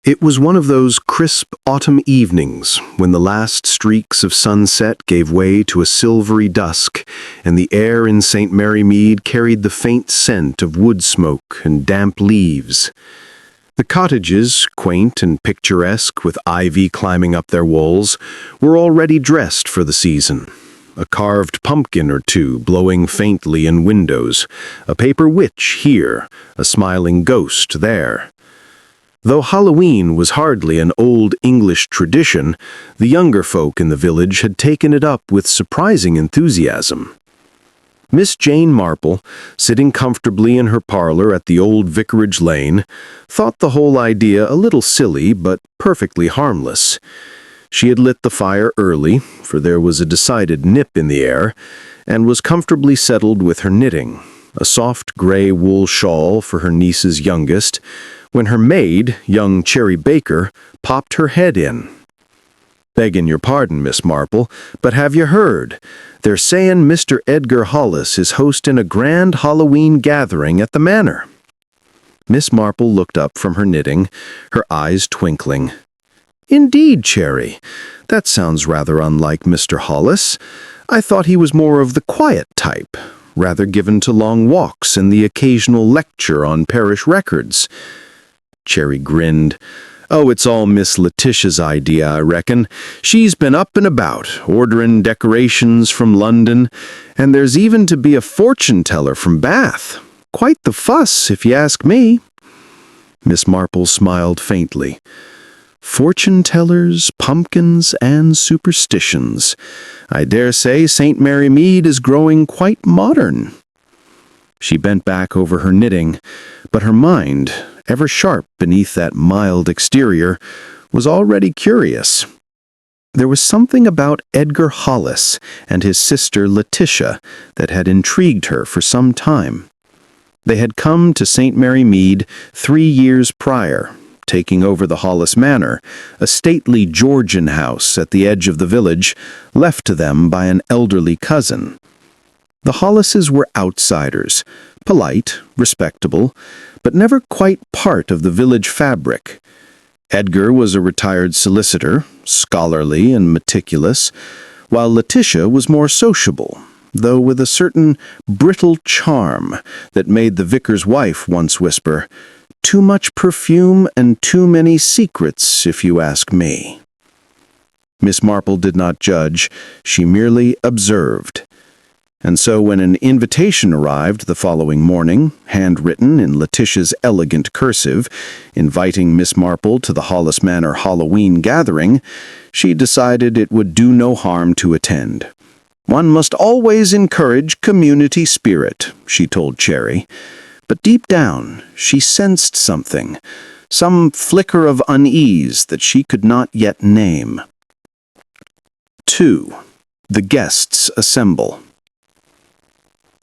It was one of those crisp autumn evenings when the last streaks of sunset gave way to a silvery dusk, and the air in St. Mary Mead carried the faint scent of wood smoke and damp leaves. The cottages, quaint and picturesque with ivy climbing up their walls, were already dressed for the season. A carved pumpkin or two blowing faintly in windows, a paper witch here, a smiling ghost there. Though Halloween was hardly an old English tradition, the younger folk in the village had taken it up with surprising enthusiasm. Miss Jane Marple, sitting comfortably in her parlor at the old Vicarage Lane, thought the whole idea a little silly but perfectly harmless. She had lit the fire early, for there was a decided nip in the air, and was comfortably settled with her knitting, a soft gray wool shawl for her niece's youngest, when her maid, young Cherry Baker, popped her head in. "Beggin' your pardon, Miss Marple, but have you heard? They're sayin' Mr. Edgar Hollis is hostin' a grand Halloween gathering at the Manor." Miss Marple looked up from her knitting, her eyes twinkling. "Indeed, Cherry, that sounds rather unlike Mr. Hollis. I thought he was more of the quiet type, rather given to long walks and the occasional lecture on parish records." Cherry grinned. "Oh, it's all Miss Letitia's idea, I reckon. She's been up and about, ordering decorations from London, and there's even to be a fortune-teller from Bath. Quite the fuss, if you ask me." Miss Marple smiled faintly. "Fortune-tellers, pumpkins, and superstitions. I dare say St. Mary Mead is growing quite modern." She bent back over her knitting, but her mind, ever sharp beneath that mild exterior, was already curious. There was something about Edgar Hollis and his sister Letitia that had intrigued her for some time. They had come to St. Mary Mead 3 years prior, taking over the Hollis Manor, a stately Georgian house at the edge of the village, left to them by an elderly cousin. The Hollises were outsiders, polite, respectable, but never quite part of the village fabric. Edgar was a retired solicitor, scholarly and meticulous, while Letitia was more sociable, though with a certain brittle charm that made the vicar's wife once whisper, "Too much perfume and too many secrets, if you ask me." Miss Marple did not judge, she merely observed. And so when an invitation arrived the following morning, handwritten in Letitia's elegant cursive, inviting Miss Marple to the Hollis Manor Halloween gathering, she decided it would do no harm to attend. "One must always encourage community spirit," she told Cherry. But deep down, she sensed something, some flicker of unease that she could not yet name. 2. The guests assemble.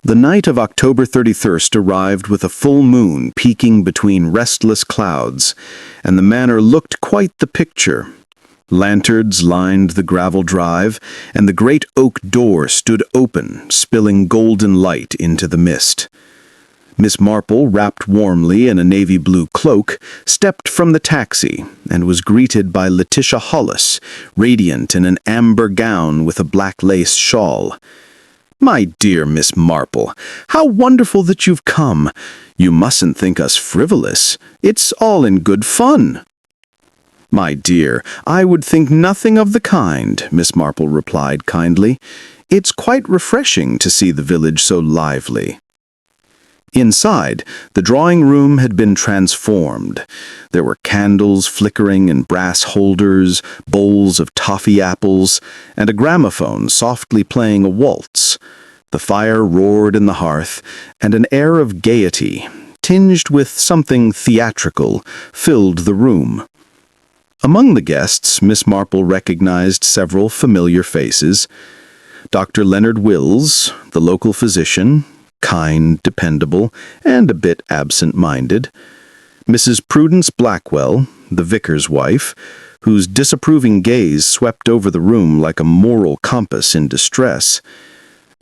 The night of October 31st arrived with a full moon peeking between restless clouds, and the manor looked quite the picture. Lanterns lined the gravel drive, and the great oak door stood open, spilling golden light into the mist. Miss Marple, wrapped warmly in a navy blue cloak, stepped from the taxi and was greeted by Letitia Hollis, radiant in an amber gown with a black lace shawl. "My dear Miss Marple, how wonderful that you've come. You mustn't think us frivolous. It's all in good fun." "My dear, I would think nothing of the kind," Miss Marple replied kindly. "It's quite refreshing to see the village so lively." Inside, the drawing room had been transformed. There were candles flickering in brass holders, bowls of toffee apples, and a gramophone softly playing a waltz. The fire roared in the hearth, and an air of gaiety, tinged with something theatrical, filled the room. Among the guests, Miss Marple recognized several familiar faces. Dr. Leonard Wills, the local physician, kind, dependable, and a bit absent-minded. Mrs. Prudence Blackwell, the vicar's wife, whose disapproving gaze swept over the room like a moral compass in distress.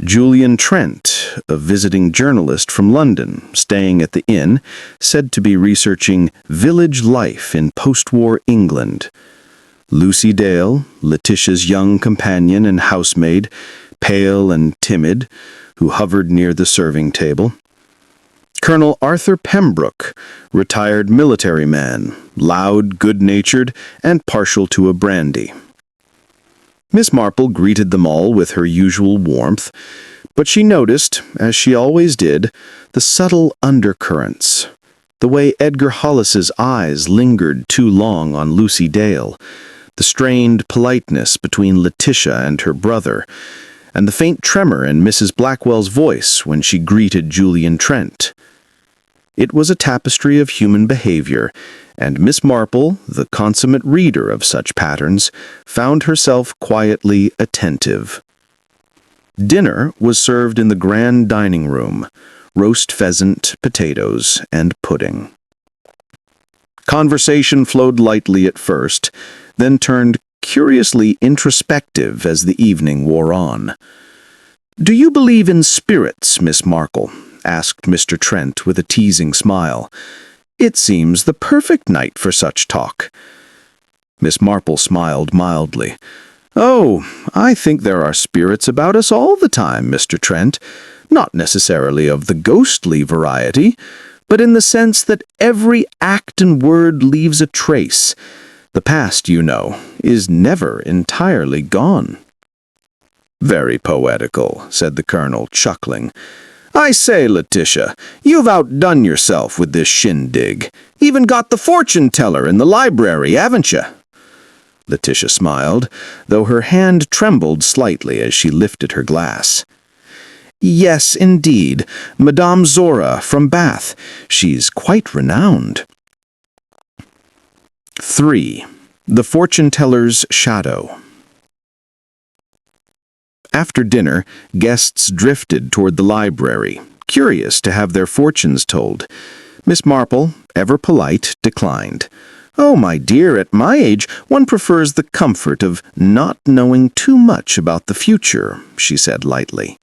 Julian Trent, a visiting journalist from London, staying at the inn, said to be researching village life in post-war England. Lucy Dale, Letitia's young companion and housemaid, pale and timid, who hovered near the serving table. Colonel Arthur Pembroke, retired military man, loud, good-natured, and partial to a brandy. Miss Marple greeted them all with her usual warmth, but she noticed, as she always did, the subtle undercurrents, the way Edgar Hollis's eyes lingered too long on Lucy Dale, the strained politeness between Letitia and her brother, and the faint tremor in Mrs. Blackwell's voice when she greeted Julian Trent. It was a tapestry of human behavior, and Miss Marple, the consummate reader of such patterns, found herself quietly attentive. Dinner was served in the grand dining room, roast pheasant, potatoes, and pudding. Conversation flowed lightly at first, then turned curiously introspective as the evening wore on. "Do you believe in spirits, Miss Marple?" asked Mr. Trent with a teasing smile. "It seems the perfect night for such talk." Miss Marple smiled mildly. "Oh, I think there are spirits about us all the time, Mr. Trent. Not necessarily of the ghostly variety, but in the sense that every act and word leaves a trace. The past, you know, is never entirely gone." "Very poetical," said the Colonel, chuckling. "I say, Letitia, you've outdone yourself with this shindig. Even got the fortune-teller in the library, haven't you?" Letitia smiled, though her hand trembled slightly as she lifted her glass. "Yes, indeed, Madame Zora from Bath. She's quite renowned." 3. The Fortune-Teller's Shadow. After dinner, guests drifted toward the library, curious to have their fortunes told. Miss Marple, ever polite, declined. "Oh, my dear, at my age, one prefers the comfort of not knowing too much about the future," she said lightly.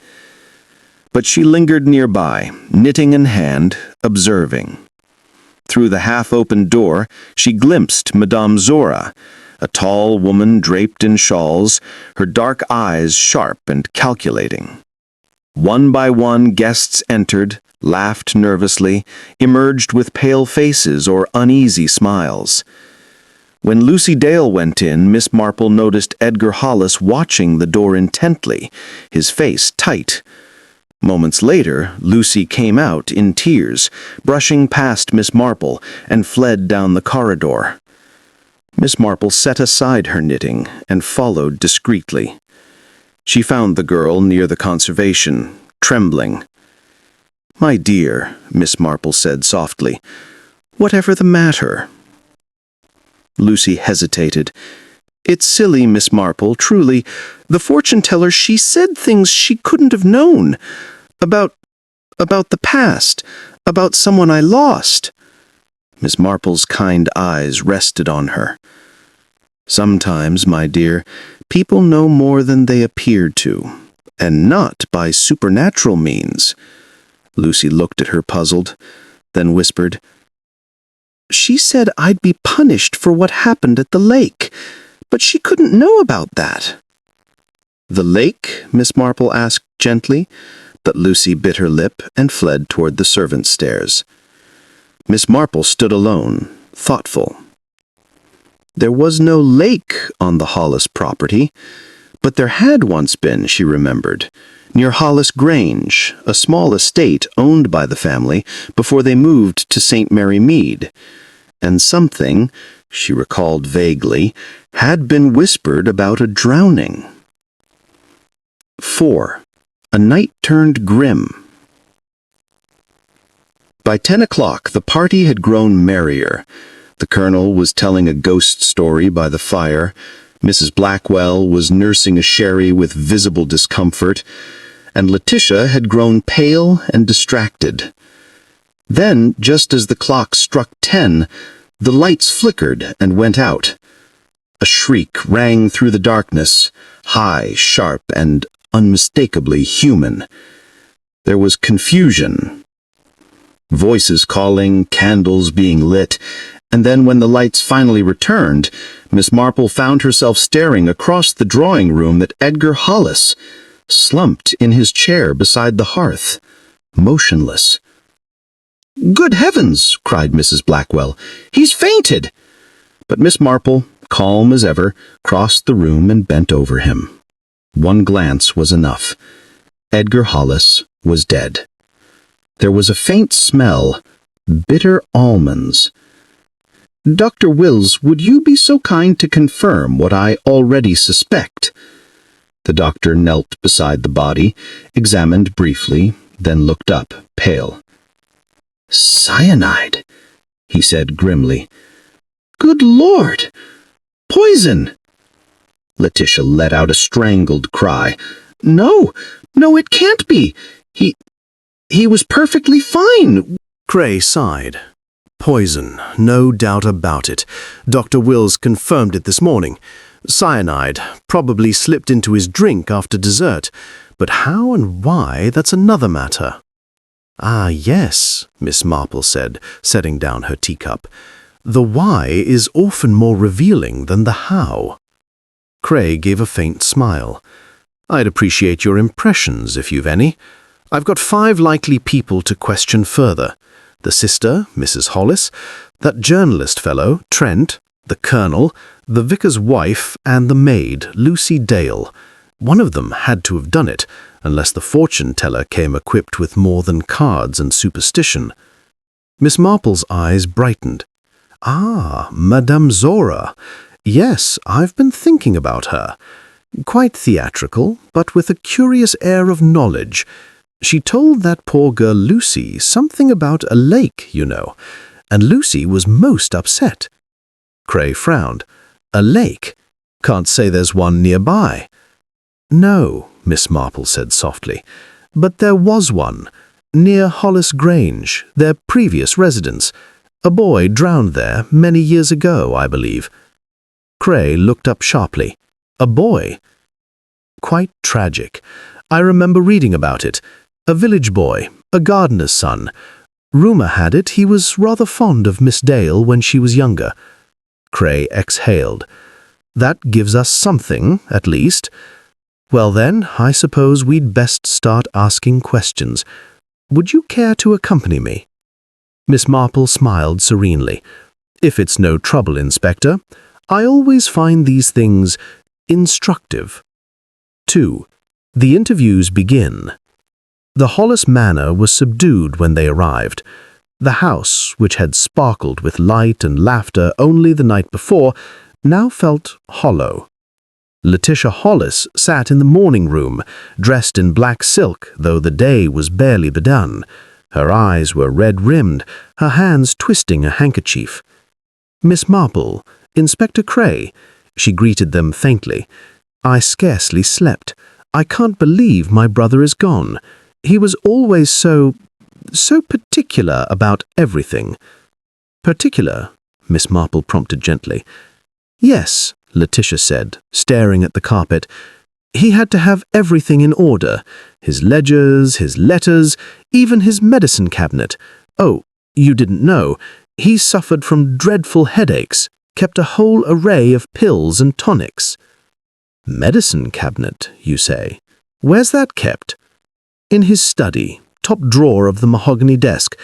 But she lingered nearby, knitting in hand, observing. Through the half-open door, she glimpsed Madame Zora, a tall woman draped in shawls, her dark eyes sharp and calculating. One by one, guests entered, laughed nervously, emerged with pale faces or uneasy smiles. When Lucy Dale went in, Miss Marple noticed Edgar Hollis watching the door intently, his face tight. Moments later, Lucy came out in tears, brushing past Miss Marple, and fled down the corridor. Miss Marple set aside her knitting and followed discreetly. She found the girl near the conservation, trembling. "My dear," Miss Marple said softly, "whatever the matter?" Lucy hesitated. "It's silly, Miss Marple, truly. The fortune-teller, she said things she couldn't have known. About the past, about someone I lost." Miss Marple's kind eyes rested on her. "Sometimes, my dear, people know more than they appear to, and not by supernatural means." Lucy looked at her puzzled, then whispered, "She said I'd be punished for what happened at the lake, but she couldn't know about that." "The lake?" Miss Marple asked gently, but Lucy bit her lip and fled toward the servants' stairs. Miss Marple stood alone, thoughtful. There was no lake on the Hollis property, but there had once been, she remembered, near Hollis Grange, a small estate owned by the family before they moved to St. Mary Mead. And something, she recalled vaguely, had been whispered about a drowning. 4. A night turned grim. By 10 o'clock, the party had grown merrier. The Colonel was telling a ghost story by the fire. Mrs. Blackwell was nursing a sherry with visible discomfort, and Letitia had grown pale and distracted. Then, just as the clock struck 10, the lights flickered and went out. A shriek rang through the darkness, high, sharp, and unmistakably human. There was confusion. Voices calling, candles being lit, and then when the lights finally returned, Miss Marple found herself staring across the drawing room at Edgar Hollis, slumped in his chair beside the hearth, motionless. "Good heavens!" cried Mrs. Blackwell. "He's fainted!" But Miss Marple, calm as ever, crossed the room and bent over him. One glance was enough. Edgar Hollis was dead. There was a faint smell, bitter almonds. "Dr. Wills, would you be so kind to confirm what I already suspect?" The doctor knelt beside the body, examined briefly, then looked up, pale. "Cyanide," he said grimly. "Good Lord! Poison!" Letitia let out a strangled cry. No, it can't be. He was perfectly fine." Cray sighed. Poison, no doubt about it. Dr. Wills confirmed it this morning. Cyanide, probably slipped into his drink after dessert. But how and why, that's another matter. "Ah, yes," Miss Marple said, setting down her teacup. "The why is often more revealing than the how." Cray gave a faint smile. "I'd appreciate your impressions, if you've any. I've got 5 likely people to question further. The sister, Mrs. Hollis, that journalist fellow, Trent, the colonel, the vicar's wife, and the maid, Lucy Dale. One of them had to have done it, unless the fortune-teller came equipped with more than cards and superstition." Miss Marple's eyes brightened. "Ah, Madame Zora. Yes, I've been thinking about her. Quite theatrical, but with a curious air of knowledge. She told that poor girl Lucy something about a lake, you know, and Lucy was most upset." Cray frowned. "A lake? Can't say there's one nearby." "No," Miss Marple said softly, "but there was one, near Hollis Grange, their previous residence. A boy drowned there many years ago, I believe." Cray looked up sharply. "A boy?" "Quite tragic. I remember reading about it. A village boy, a gardener's son. Rumor had it he was rather fond of Miss Dale when she was younger." Cray exhaled. "That gives us something, at least. Well then, I suppose we'd best start asking questions. Would you care to accompany me?" Miss Marple smiled serenely. "If it's no trouble, Inspector. I always find these things instructive." 2. The interviews begin. The Hollis Manor was subdued when they arrived. The house, which had sparkled with light and laughter only the night before, now felt hollow. Letitia Hollis sat in the morning room, dressed in black silk, though the day was barely begun. Her eyes were red-rimmed, her hands twisting a handkerchief. "Miss Marple, Inspector Cray," she greeted them faintly. "I scarcely slept. I can't believe my brother is gone. He was always so particular about everything." "Particular?" Miss Marple prompted gently. "Yes," Letitia said, staring at the carpet. "He had to have everything in order. His ledgers, his letters, even his medicine cabinet. Oh, you didn't know. He suffered from dreadful headaches, kept a whole array of pills and tonics." "Medicine cabinet, you say? Where's that kept?" "In his study, top drawer of the mahogany desk.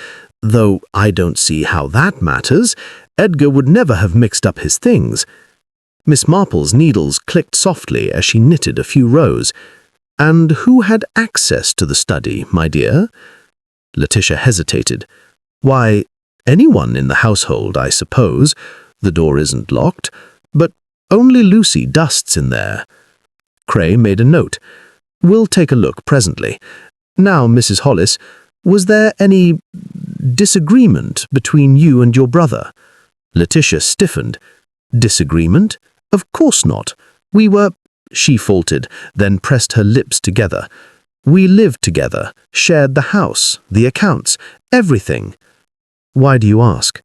Though I don't see how that matters. Edgar would never have mixed up his things." Miss Marple's needles clicked softly as she knitted a few rows. "And who had access to the study, my dear?" Letitia hesitated. "Why, anyone in the household, I suppose. The door isn't locked, but only Lucy dusts in there." Cray made a note. "We'll take a look presently. Now, Mrs. Hollis, was there any disagreement between you and your brother?" Letitia stiffened. "Disagreement? Of course not. We were—" She faltered, then pressed her lips together. "We lived together, shared the house, the accounts, everything." "Why do you ask?"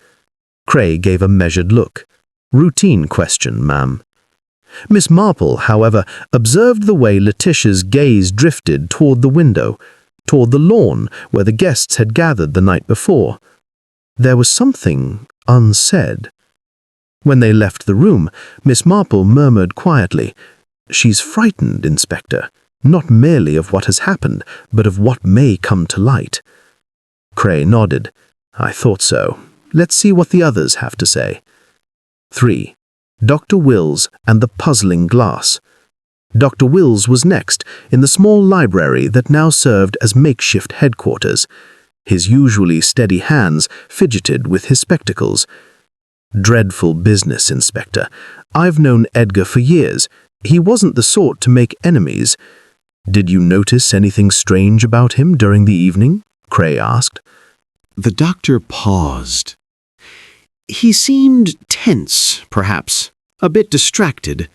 Cray gave a measured look. "Routine question, ma'am." Miss Marple, however, observed the way Letitia's gaze drifted toward the window, toward the lawn where the guests had gathered the night before. There was something unsaid. When they left the room, Miss Marple murmured quietly, "She's frightened, Inspector, not merely of what has happened, but of what may come to light." Cray nodded. "I thought so. Let's see what the others have to say." 3. Dr. Wills and the puzzling glass. Dr. Wills was next, in the small library that now served as makeshift headquarters. His usually steady hands fidgeted with his spectacles. "Dreadful business, Inspector. I've known Edgar for years. He wasn't the sort to make enemies." "Did you notice anything strange about him during the evening?" Cray asked. The doctor paused. He seemed tense, perhaps, a bit distracted.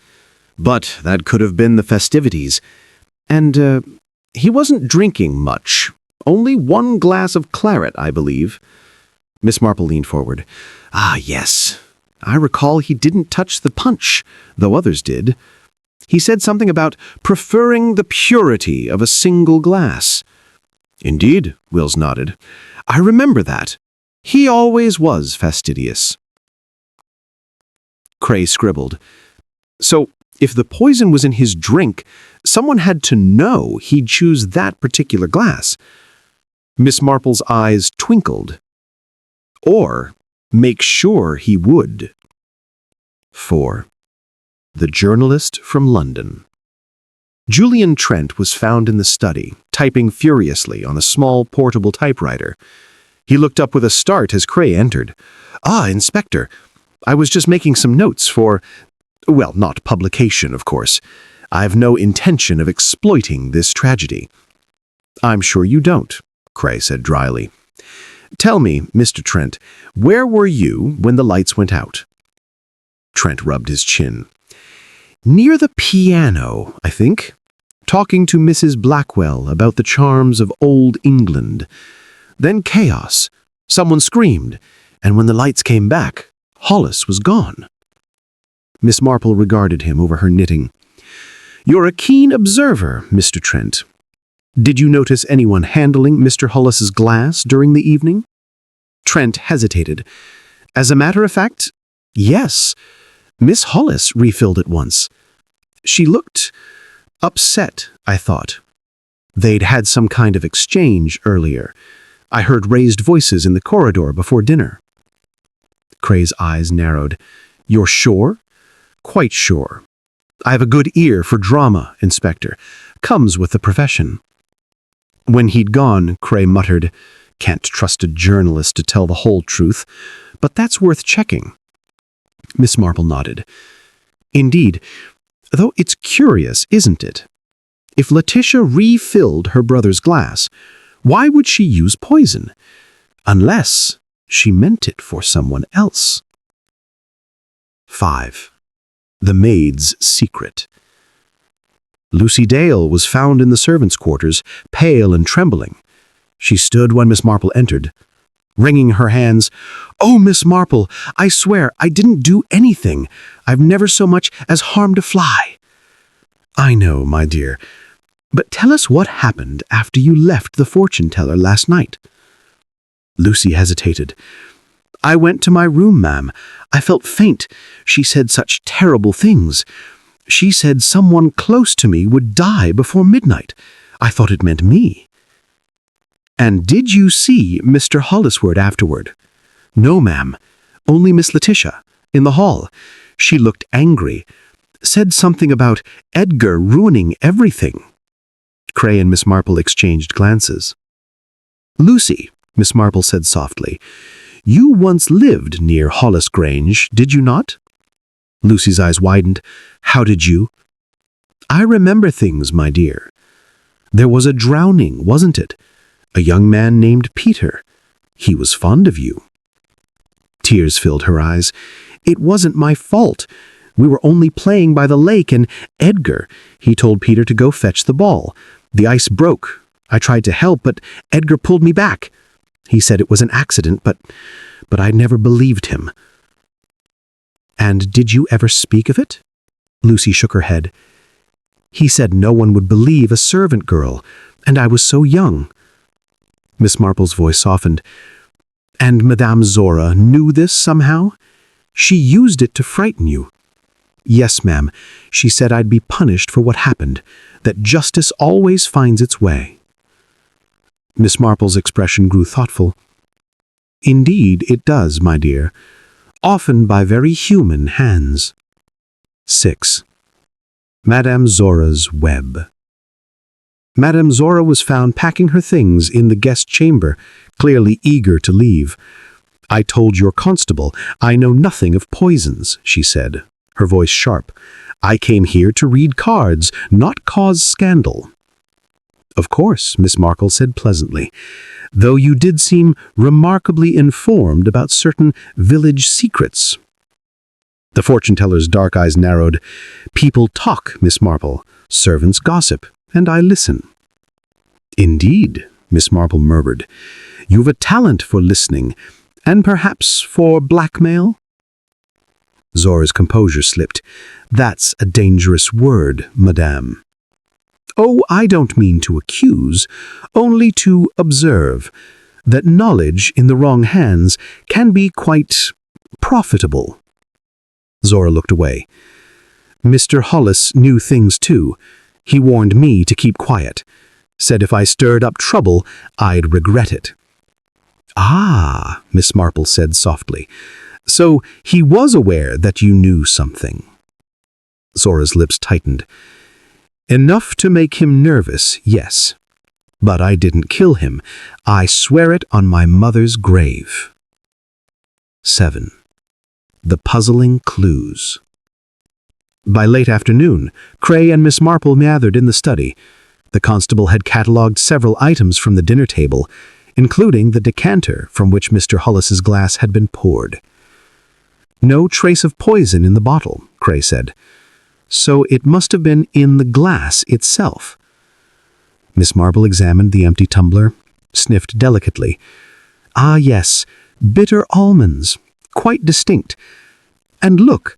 But that could have been the festivities. And he wasn't drinking much. Only 1 glass of claret, I believe. Miss Marple leaned forward. "Ah, yes. I recall he didn't touch the punch, though others did. He said something about preferring the purity of a single glass." "Indeed," Wills nodded. "I remember that. He always was fastidious." Cray scribbled. "So, if the poison was in his drink, someone had to know he'd choose that particular glass." Miss Marple's eyes twinkled. "Or make sure he would." 4. The journalist from London. Julian Trent was found in the study, typing furiously on a small portable typewriter. He looked up with a start as Cray entered. "Ah, Inspector. I was just making some notes for, well, not publication, of course. I've no intention of exploiting this tragedy." "I'm sure you don't," Cray said dryly. "Tell me, Mr. Trent, where were you when the lights went out?" Trent rubbed his chin. "Near the piano, I think, talking to Mrs. Blackwell about the charms of old England. Then chaos. Someone screamed, and when the lights came back, Hollis was gone." Miss Marple regarded him over her knitting. "You're a keen observer, Mr. Trent. Did you notice anyone handling Mr. Hollis's glass during the evening?" Trent hesitated. "As a matter of fact, yes. Miss Hollis refilled it once. She looked upset, I thought. They'd had some kind of exchange earlier. I heard raised voices in the corridor before dinner." Cray's eyes narrowed. "You're sure?" "Quite sure. I have a good ear for drama, Inspector. Comes with the profession." When he'd gone, Cray muttered, "Can't trust a journalist to tell the whole truth, but that's worth checking." Miss Marple nodded. "Indeed, though it's curious, isn't it? If Letitia refilled her brother's glass, why would she use poison? Unless she meant it for someone else." 5. The maid's secret. Lucy Dale was found in the servants' quarters, pale and trembling. She stood when Miss Marple entered, wringing her hands. "Oh, Miss Marple, I swear I didn't do anything. I've never so much as harmed a fly." "I know, my dear. But tell us what happened after you left the fortune-teller last night." Lucy hesitated. "I went to my room, ma'am. I felt faint. She said such terrible things. She said someone close to me would die before midnight. I thought it meant me." "And did you see Mr. Hollisward afterward?" "No, ma'am. Only Miss Letitia, in the hall. She looked angry. Said something about Edgar ruining everything." Cray and Miss Marple exchanged glances. "Lucy," Miss Marple said softly, "you once lived near Hollis Grange, did you not?" Lucy's eyes widened. "How did you?" "I remember things, my dear. There was a drowning, wasn't it? A young man named Peter. He was fond of you." Tears filled her eyes. "It wasn't my fault. We were only playing by the lake, and Edgar, he told Peter to go fetch the ball. The ice broke. I tried to help, but Edgar pulled me back. He said it was an accident, but I never believed him." "And did you ever speak of it?" Lucy shook her head. He said no one would believe a servant girl, and I was so young. Miss Marple's voice softened. And Madame Zora knew this somehow? She used it to frighten you. Yes, ma'am. She said I'd be punished for what happened, that justice always finds its way. Miss Marple's expression grew thoughtful. Indeed, it does, my dear. Often by very human hands. 6. Madame Zora's web. Madame Zora was found packing her things in the guest chamber, clearly eager to leave. I told your constable I know nothing of poisons, she said, her voice sharp. I came here to read cards, not cause scandal. Of course, Miss Marple said pleasantly, though you did seem remarkably informed about certain village secrets. The fortune-teller's dark eyes narrowed. People talk, Miss Marple. Servants gossip, and I listen. Indeed, Miss Marple murmured. You've a talent for listening, and perhaps for blackmail? Zora's composure slipped. That's a dangerous word, madame. Oh, I don't mean to accuse, only to observe that knowledge in the wrong hands can be quite profitable. Zora looked away. Mr. Hollis knew things too. He warned me to keep quiet. Said if I stirred up trouble, I'd regret it. Ah, Miss Marple said softly. So he was aware that you knew something. Zora's lips tightened. Enough to make him nervous, yes. But I didn't kill him. I swear it on my mother's grave. 7. The puzzling clues. By late afternoon, Cray and Miss Marple gathered in the study. The constable had catalogued several items from the dinner table, including the decanter from which Mr. Hollis's glass had been poured. No trace of poison in the bottle, Cray said. So it must have been in the glass itself. Miss Marple examined the empty tumbler, sniffed delicately. Ah, yes, bitter almonds, quite distinct. And look,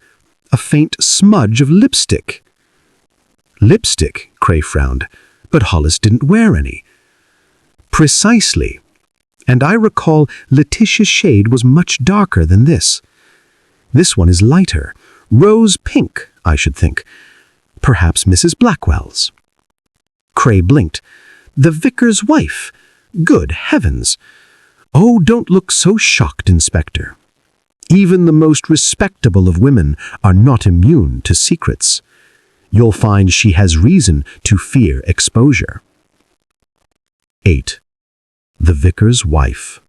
a faint smudge of lipstick. Lipstick, Cray frowned, but Hollis didn't wear any. Precisely. And I recall Letitia's shade was much darker than this. This one is lighter, rose pink, I should think. Perhaps Mrs. Blackwell's. Cray blinked. The vicar's wife. Good heavens. Oh, don't look so shocked, Inspector. Even the most respectable of women are not immune to secrets. You'll find she has reason to fear exposure. 8. The vicar's wife.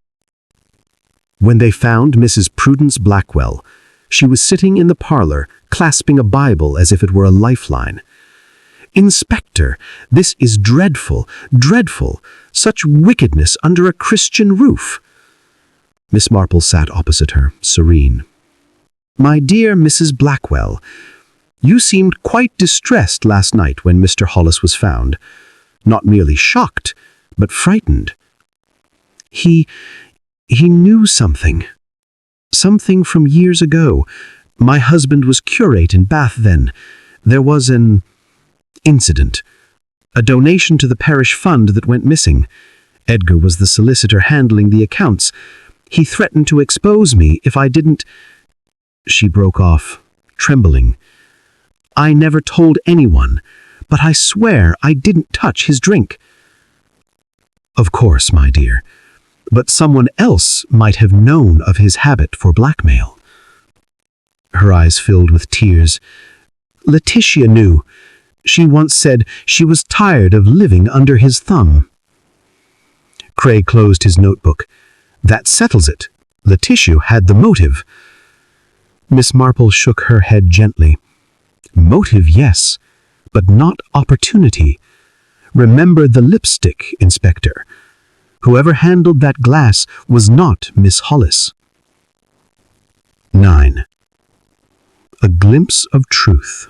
When they found Mrs. Prudence Blackwell, she was sitting in the parlor, clasping a Bible as if it were a lifeline. Inspector, this is dreadful, dreadful. Such wickedness under a Christian roof. Miss Marple sat opposite her, serene. My dear Mrs. Blackwell, you seemed quite distressed last night when Mr. Hollis was found. Not merely shocked, but frightened. He knew something. Something from years ago. My husband was curate in Bath then. There was an incident. A donation to the parish fund that went missing. Edgar was the solicitor handling the accounts. He threatened to expose me if I didn't... She broke off, trembling. I never told anyone, but I swear I didn't touch his drink. Of course, my dear, but someone else might have known of his habit for blackmail. Her eyes filled with tears. Letitia knew. She once said she was tired of living under his thumb. Cray closed his notebook. That settles it. Letitia had the motive. Miss Marple shook her head gently. Motive, yes, but not opportunity. Remember the lipstick, Inspector. Whoever handled that glass was not Miss Hollis. 9. A glimpse of truth.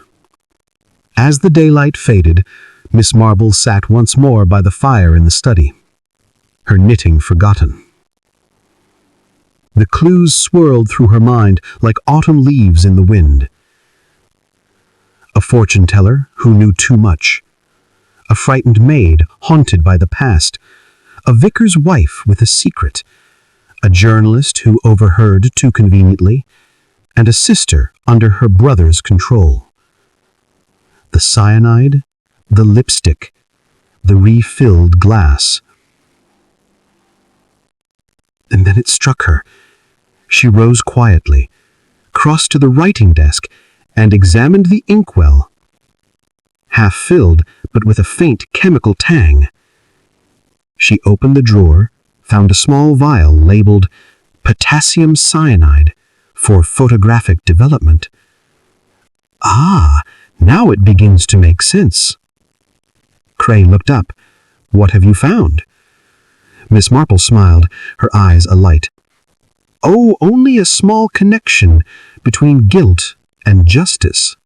As the daylight faded, Miss Marple sat once more by the fire in the study, her knitting forgotten. The clues swirled through her mind like autumn leaves in the wind. A a fortune-teller who knew too much, a frightened maid haunted by the past, a vicar's wife with a secret, a journalist who overheard too conveniently, and a sister under her brother's control. The cyanide, the lipstick, the refilled glass. And then it struck her. She rose quietly, crossed to the writing desk, and examined the inkwell. Half filled, but with a faint chemical tang. She opened the drawer, found a small vial labeled potassium cyanide for photographic development. Ah, now it begins to make sense. Cray looked up. What have you found? Miss Marple smiled, her eyes alight. Oh, only a small connection between guilt and justice.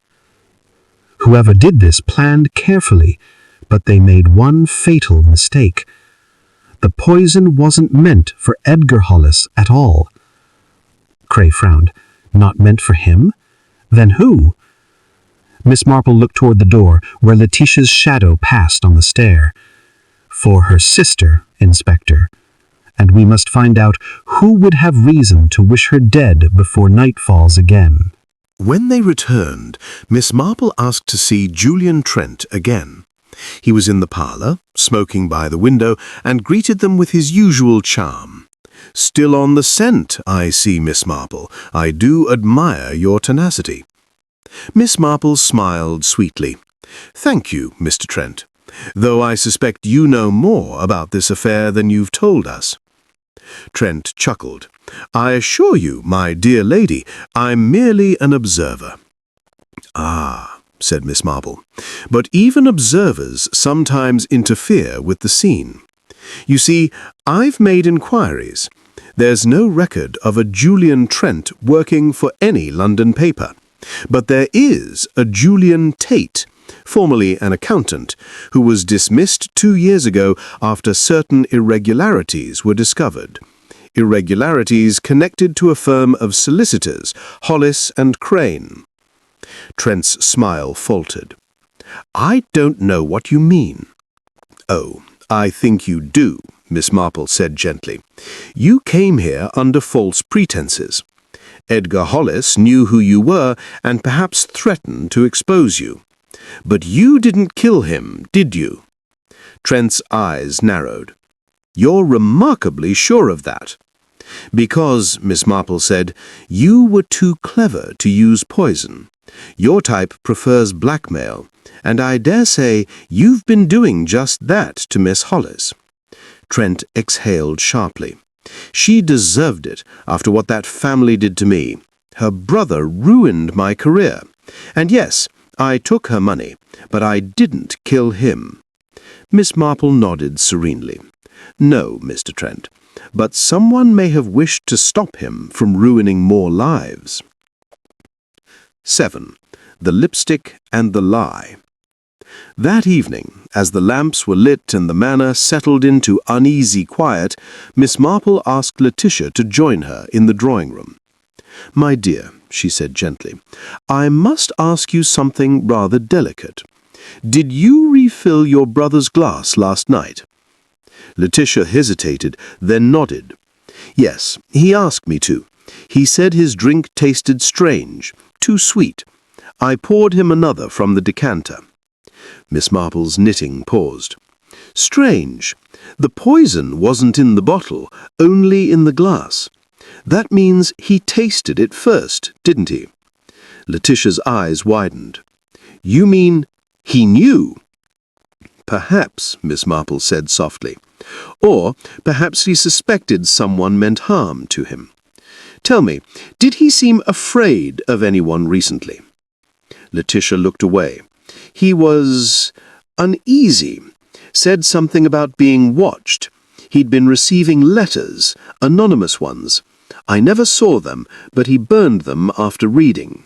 Whoever did this planned carefully, but they made one fatal mistake. The poison wasn't meant for Edgar Hollis at all. Cray frowned. Not meant for him? Then who? Miss Marple looked toward the door, where Letitia's shadow passed on the stair. For her sister, Inspector. And we must find out who would have reason to wish her dead before night falls again. When they returned, Miss Marple asked to see Julian Trent again. He was in the parlour, smoking by the window, and greeted them with his usual charm. "Still on the scent, I see, Miss Marple. I do admire your tenacity." Miss Marple smiled sweetly. "Thank you, Mr. Trent, though I suspect you know more about this affair than you've told us." Trent chuckled. "I assure you, my dear lady, I'm merely an observer." "Ah," said Miss Marple, "but even observers sometimes interfere with the scene. You see, I've made inquiries. There's no record of a Julian Trent working for any London paper, but there is a Julian Tate, formerly an accountant, who was dismissed 2 years ago after certain irregularities were discovered. Irregularities connected to a firm of solicitors, Hollis and Cray." Trent's smile faltered. "I don't know what you mean." "Oh, I think you do," Miss Marple said gently. "You came here under false pretenses. Edgar Hollis knew who you were and perhaps threatened to expose you. But you didn't kill him, did you?" Trent's eyes narrowed. "You're remarkably sure of that." "Because," Miss Marple said, "you were too clever to use poison. Your type prefers blackmail, and I dare say you've been doing just that to Miss Hollis." Trent exhaled sharply. "She deserved it after what that family did to me. Her brother ruined my career. And yes, I took her money, but I didn't kill him." Miss Marple nodded serenely. "No, Mr. Trent, but someone may have wished to stop him from ruining more lives." 7. The Lipstick and the Lie. That evening, as the lamps were lit and the manor settled into uneasy quiet, Miss Marple asked Letitia to join her in the drawing-room. "My dear," she said gently, "I must ask you something rather delicate. Did you refill your brother's glass last night?" Letitia hesitated, then nodded. "Yes, he asked me to. He said his drink tasted strange, too sweet. I poured him another from the decanter." Miss Marple's knitting paused. "Strange. The poison wasn't in the bottle, only in the glass. That means he tasted it first, didn't he?" Letitia's eyes widened. "You mean he knew?" "Perhaps," Miss Marple said softly. "Or perhaps he suspected someone meant harm to him. Tell me, did he seem afraid of anyone recently?" Letitia looked away. "He was uneasy, said something about being watched. He'd been receiving letters, anonymous ones. I never saw them, but he burned them after reading."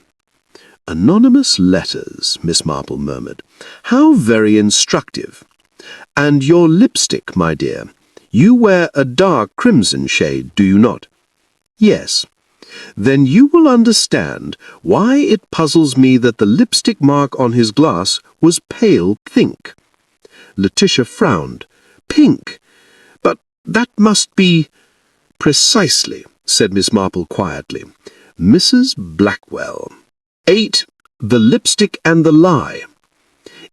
"Anonymous letters," Miss Marple murmured. "How very instructive. And your lipstick, my dear. You wear a dark crimson shade, do you not?" "Yes." Then you will understand why it puzzles me that the lipstick mark on his glass was pale pink. Letitia frowned. Pink? But that must be... Precisely, said Miss Marple quietly. Mrs. Blackwell. 8. The Lipstick and the Lie.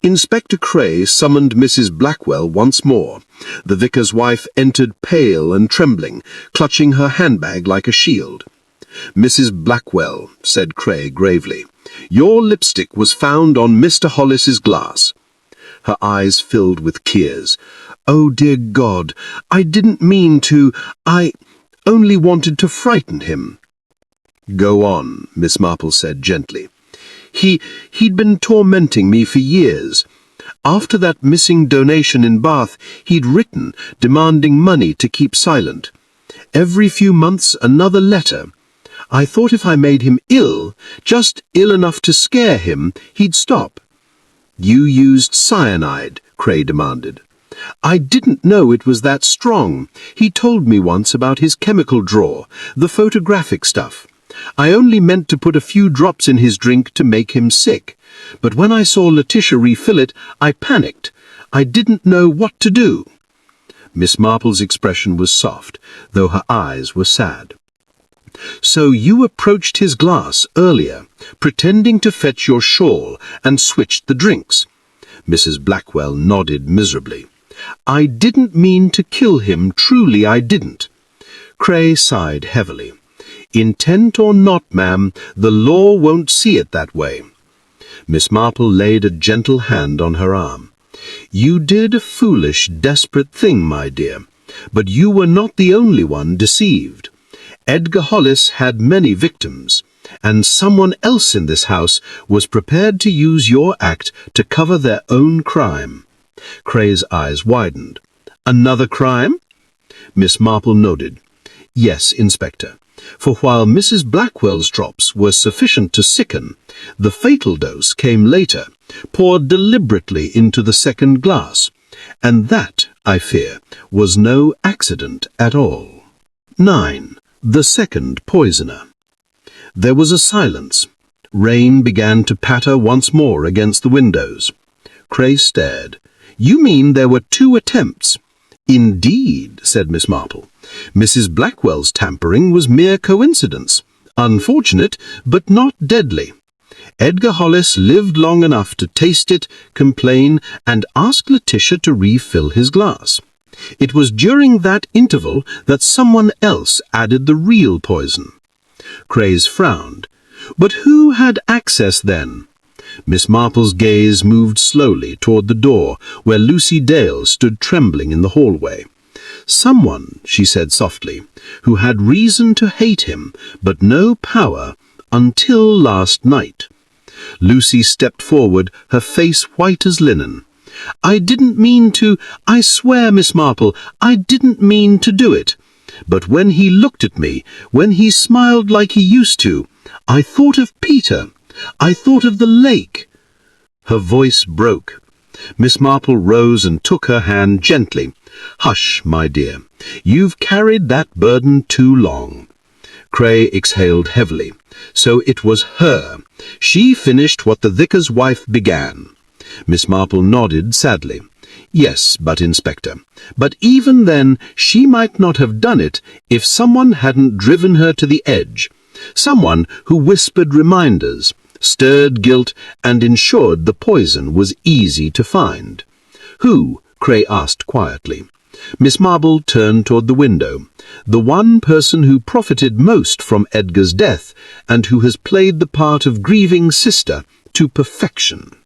Inspector Cray summoned Mrs. Blackwell once more. The vicar's wife entered pale and trembling, clutching her handbag like a shield. Mrs. Blackwell, said Cray gravely, your lipstick was found on Mr. Hollis's glass. Her eyes filled with tears. Oh, dear God, I didn't mean to. I only wanted to frighten him. Go on, Miss Marple said gently. He'd been tormenting me for years. After that missing donation in Bath, he'd written, demanding money to keep silent. Every few months, another letter. I thought if I made him ill, just ill enough to scare him, he'd stop. You used cyanide, Cray demanded. I didn't know it was that strong. He told me once about his chemical drawer, the photographic stuff. I only meant to put a few drops in his drink to make him sick. But when I saw Letitia refill it, I panicked. I didn't know what to do. Miss Marple's expression was soft, though her eyes were sad. So you approached his glass earlier, pretending to fetch your shawl, and switched the drinks. Mrs. Blackwell nodded miserably. I didn't mean to kill him, truly I didn't. Cray sighed heavily. Intent or not, ma'am, the law won't see it that way. Miss Marple laid a gentle hand on her arm. You did a foolish, desperate thing, my dear, but you were not the only one deceived. Edgar Hollis had many victims, and someone else in this house was prepared to use your act to cover their own crime. Cray's eyes widened. Another crime? Miss Marple nodded. Yes, Inspector. For while Mrs. Blackwell's drops were sufficient to sicken, the fatal dose came later, poured deliberately into the second glass, and that, I fear, was no accident at all. 9. The second poisoner. There was a silence. Rain began to patter once more against the windows. Cray stared. You mean there were 2 attempts? Indeed, said Miss Marple. Mrs. Blackwell's tampering was mere coincidence. Unfortunate, but not deadly. Edgar Hollis lived long enough to taste it, complain, and ask Letitia to refill his glass. It was during that interval that someone else added the real poison. Crays frowned. But who had access then? Miss Marple's gaze moved slowly toward the door, where Lucy Dale stood trembling in the hallway. Someone, she said softly, who had reason to hate him, but no power, until last night. Lucy stepped forward, her face white as linen. I didn't mean to, I swear, Miss Marple, I didn't mean to do it. But when he looked at me, when he smiled like he used to, I thought of Peter. I thought of the lake. Her voice broke. Miss Marple rose and took her hand gently. Hush, my dear. You've carried that burden too long. Cray exhaled heavily. So it was her. She finished what the vicar's wife began. Miss Marple nodded sadly. Yes, but Inspector, but even then she might not have done it if someone hadn't driven her to the edge. Someone who whispered reminders, stirred guilt, and ensured the poison was easy to find. Who? Cray asked quietly. Miss Marple turned toward the window. The one person who profited most from Edgar's death, and who has played the part of grieving sister to perfection.